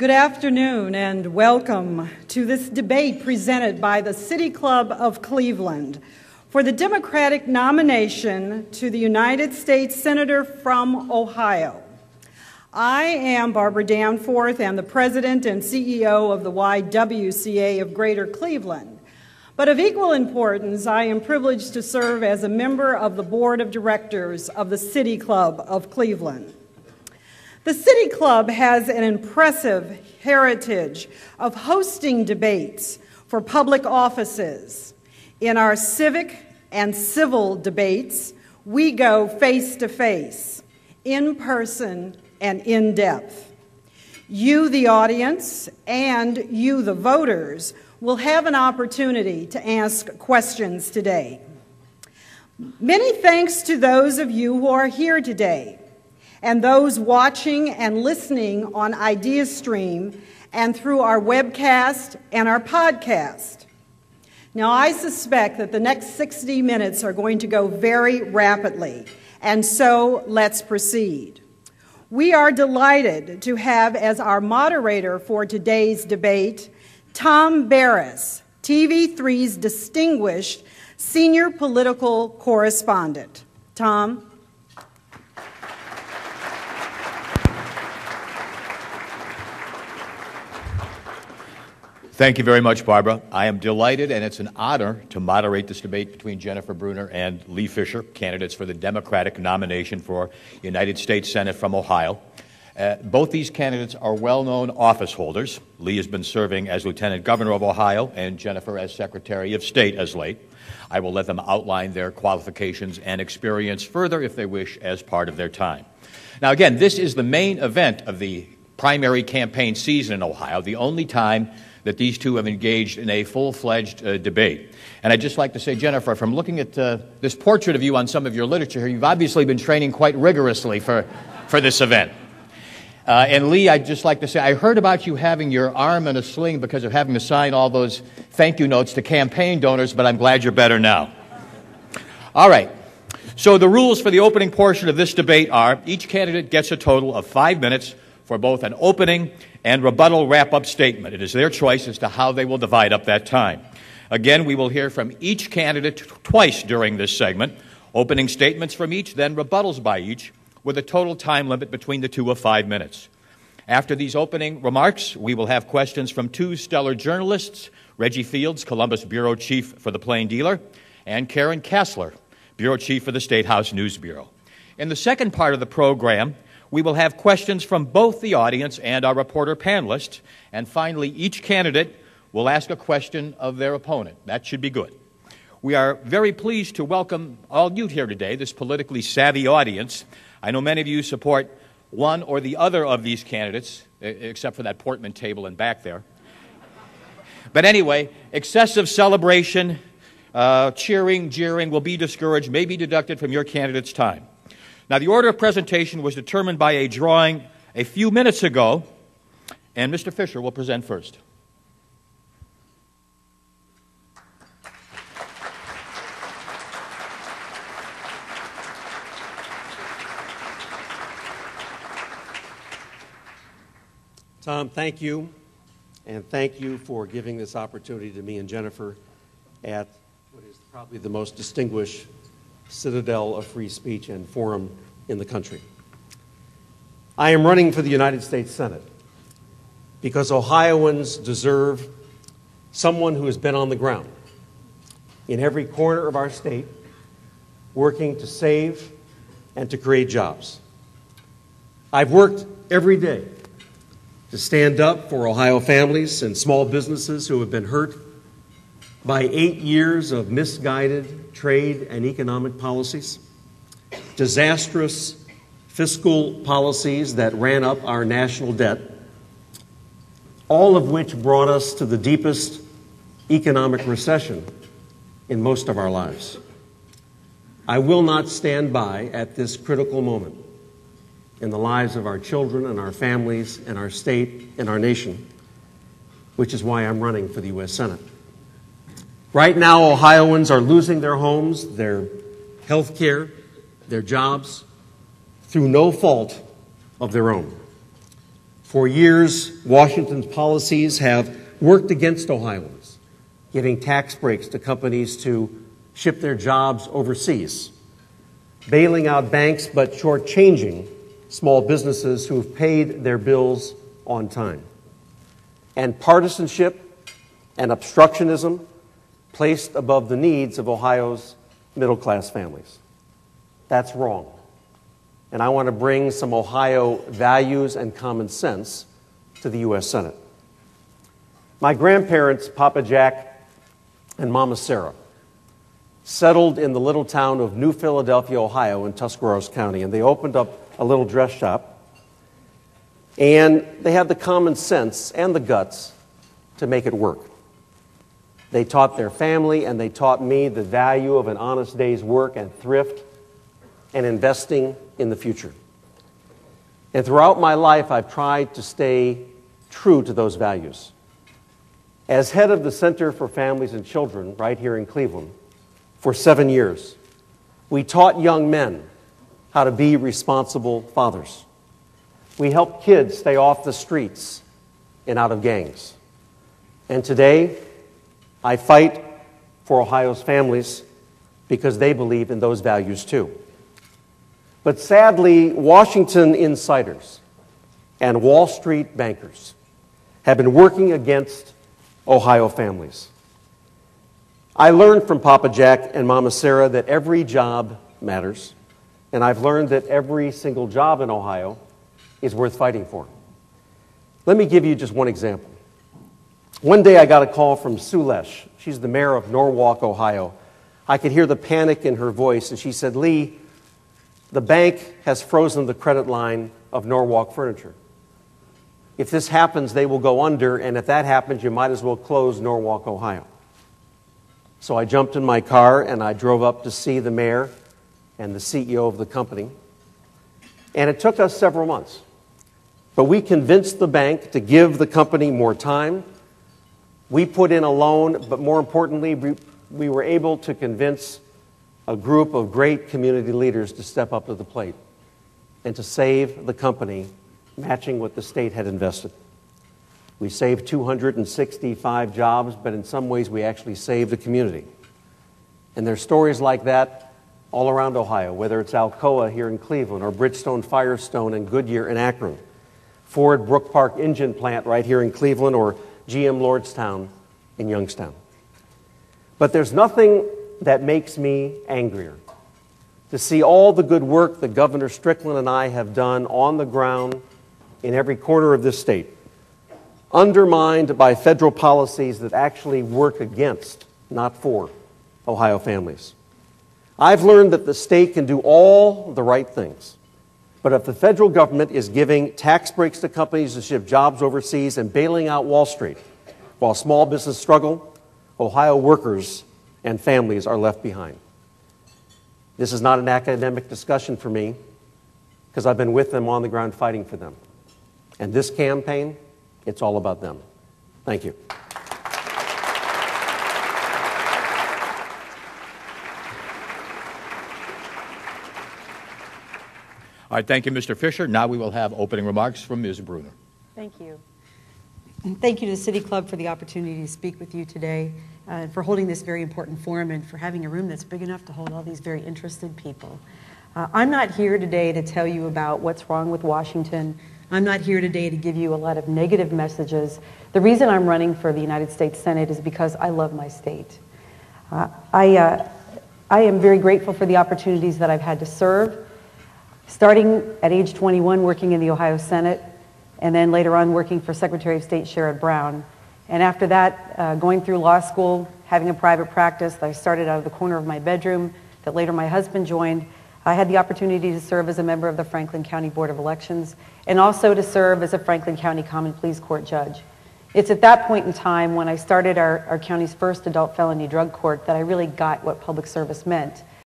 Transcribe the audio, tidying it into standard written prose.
Good afternoon and welcome to this debate presented by the City Club of Cleveland for the Democratic nomination to the United States Senator from Ohio. I am Barbara Danforth and the President and CEO of the YWCA of Greater Cleveland. But of equal importance, I am privileged to serve as a member of the Board of Directors of the City Club of Cleveland. The City Club has an impressive heritage of hosting debates for public offices. In our civic and civil debates, we go face-to-face, in person, and in depth. You, the audience, and you, the voters, will have an opportunity to ask questions today. Many thanks to those of you who are here today, and those watching and listening on IdeaStream and through our webcast and our podcast. Now, I suspect that the next 60 minutes are going to go very rapidly, and so let's proceed. We are delighted to have as our moderator for today's debate Tom Barris, TV3's distinguished senior political correspondent. Tom? Thank you very much, Barbara. I am delighted, and it's an honor to moderate this debate between Jennifer Brunner and Lee Fisher, candidates for the Democratic nomination for United States Senate from Ohio. Both these candidates are well-known office holders. Lee has been serving as Lieutenant Governor of Ohio and Jennifer as Secretary of State as late. I will let them outline their qualifications and experience further if they wish as part of their time. Now, again, this is the main event of the primary campaign season in Ohio, the only time that these two have engaged in a full-fledged debate. And I'd just like to say, Jennifer, from looking at this portrait of you on some of your literature here, you've obviously been training quite rigorously for this event. And Lee, I'd just like to say, I heard about you having your arm in a sling because of having to sign all those thank you notes to campaign donors, but I'm glad you're better now. All right. So the rules for the opening portion of this debate are each candidate gets a total of 5 minutes for both an opening and rebuttal wrap-up statement. It is their choice as to how they will divide up that time. Again, we will hear from each candidate twice during this segment, opening statements from each, then rebuttals by each, with a total time limit between the two of 5 minutes. After these opening remarks, we will have questions from two stellar journalists, Reggie Fields, Columbus Bureau Chief for the Plain Dealer, and Karen Kassler, Bureau Chief for the State House News Bureau. In the second part of the program, we will have questions from both the audience and our reporter panelists, and finally, each candidate will ask a question of their opponent. That should be good. We are very pleased to welcome all you here today, this politically savvy audience. I know many of you support one or the other of these candidates, except for that Portman table in back there. But anyway, excessive celebration, cheering, jeering will be discouraged, may be deducted from your candidate's time. Now, the order of presentation was determined by a drawing a few minutes ago, and Mr. Fisher will present first. Tom, thank you, and thank you for giving this opportunity to me and Jennifer at what is probably the most distinguished citadel of free speech and forum in the country. I am running for the United States Senate because Ohioans deserve someone who has been on the ground in every corner of our state, working to save and to create jobs. I've worked every day to stand up for Ohio families and small businesses who have been hurt by 8 years of misguided trade and economic policies, disastrous fiscal policies that ran up our national debt, all of which brought us to the deepest economic recession in most of our lives. I will not stand by at this critical moment in the lives of our children and our families and our state and our nation, which is why I'm running for the U.S. Senate. Right now, Ohioans are losing their homes, their health care, their jobs, through no fault of their own. For years, Washington's policies have worked against Ohioans, giving tax breaks to companies to ship their jobs overseas, bailing out banks but shortchanging small businesses who have paid their bills on time, and partisanship and obstructionism placed above the needs of Ohio's middle-class families. That's wrong. And I want to bring some Ohio values and common sense to the U.S. Senate. My grandparents, Papa Jack and Mama Sarah, settled in the little town of New Philadelphia, Ohio, in Tuscarawas County, and they opened up a little dress shop, and they had the common sense and the guts to make it work. They taught their family and they taught me the value of an honest day's work and thrift and investing in the future. And throughout my life, I've tried to stay true to those values. As head of the Center for Families and Children right here in Cleveland for 7 years, we taught young men how to be responsible fathers. We helped kids stay off the streets and out of gangs. And today, I fight for Ohio's families because they believe in those values too. But sadly, Washington insiders and Wall Street bankers have been working against Ohio families. I learned from Papa Jack and Mama Sarah that every job matters, and I've learned that every single job in Ohio is worth fighting for. Let me give you just one example. One day I got a call from Sue Lesh. She's the mayor of Norwalk, Ohio. I could hear the panic in her voice, and she said, "Lee, the bank has frozen the credit line of Norwalk Furniture. If this happens, they will go under, and if that happens, you might as well close Norwalk, Ohio." So I jumped in my car, and I drove up to see the mayor and the CEO of the company. And it took us several months. But we convinced the bank to give the company more time. We put in a loan, but more importantly, we were able to convince a group of great community leaders to step up to the plate and to save the company, matching what the state had invested. We saved 265 jobs, but in some ways we actually saved a community. And there's stories like that all around Ohio, whether it's Alcoa here in Cleveland or Bridgestone Firestone and Goodyear in Akron, Ford Brook Park Engine Plant right here in Cleveland, or GM Lordstown in Youngstown. But there's nothing that makes me angrier to see all the good work that Governor Strickland and I have done on the ground in every corner of this state, undermined by federal policies that actually work against, not for, Ohio families. I've learned that the state can do all the right things, but if the federal government is giving tax breaks to companies to ship jobs overseas and bailing out Wall Street while small business struggle, Ohio workers and families are left behind. This is not an academic discussion for me because I've been with them on the ground fighting for them. And this campaign, it's all about them. Thank you. All right, thank you, Mr. Fisher. Now we will have opening remarks from Ms. Brunner. Thank you. Thank you to the City Club for the opportunity to speak with you today, for holding this very important forum, and for having a room that's big enough to hold all these very interested people. I'm not here today to tell you about what's wrong with Washington. I'm not here today to give you a lot of negative messages. The reason I'm running for the United States Senate is because I love my state. I am very grateful for the opportunities that I've had to serve, starting at age 21 working in the Ohio Senate, and then later on working for Secretary of State Sherrod Brown. And after that, going through law school, having a private practice that I started out of the corner of my bedroom, that later my husband joined. I had the opportunity to serve as a member of the Franklin County Board of Elections, and also to serve as a Franklin County Common Pleas Court judge. It's at that point in time when I started our county's first adult felony drug court that I really got what public service meant.